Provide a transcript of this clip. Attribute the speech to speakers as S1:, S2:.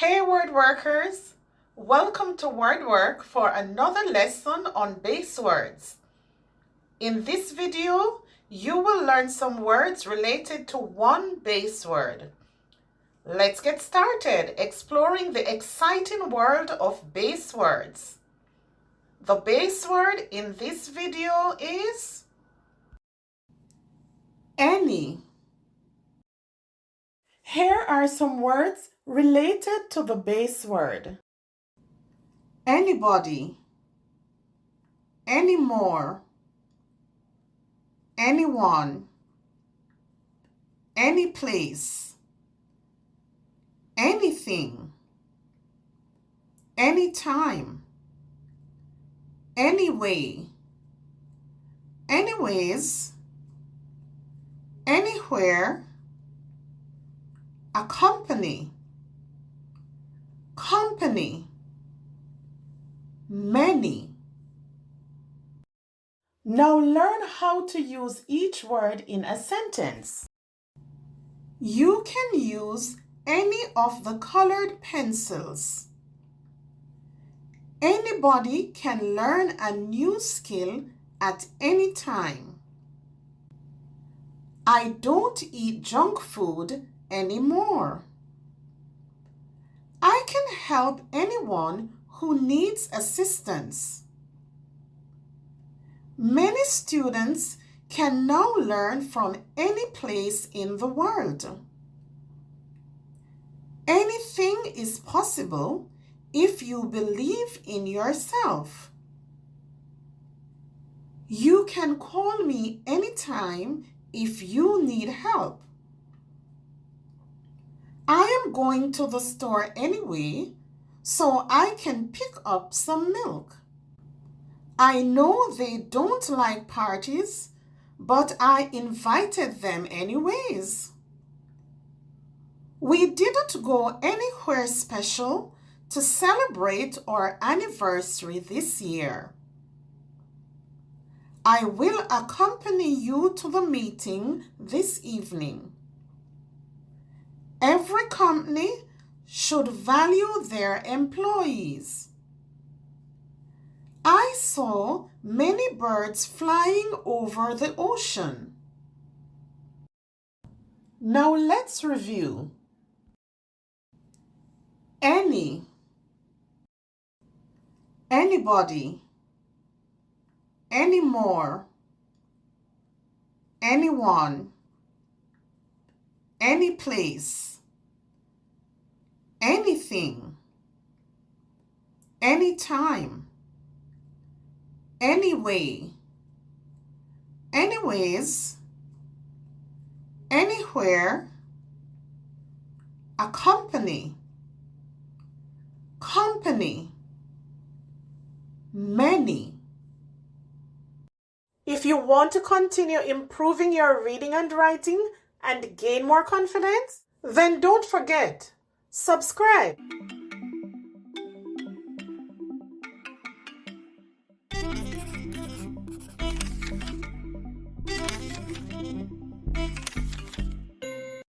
S1: Hey word workers, welcome to WordWork for another lesson on base words. In this video, you will learn some words related to one base word. Let's get started exploring the exciting world of base words. The base word in this video is any. Here are some words related to the base word. Anybody, anymore, anyone, any place, anything, anytime, anyway, anyways, anywhere, accompany, company, many. Now learn how to use each word in a sentence. You can use any of the colored pencils. Anybody can learn a new skill at any time. I don't eat junk food anymore. I can help anyone who needs assistance. Many students can now learn from any place in the world. Anything is possible if you believe in yourself. You can call me anytime if you need help. I am going to the store anyway, so I can pick up some milk. I know they don't like parties, but I invited them anyways. We didn't go anywhere special to celebrate our anniversary this year. I will accompany you to the meeting this evening. Every company should value their employees. I saw many birds flying over the ocean. Now let's review. Any, anybody, anymore, anyone, any place, anything, anytime, anyway, anyways, anywhere, accompany, company, many. If you want to continue improving your reading and writing and gain more confidence, then don't forget, subscribe.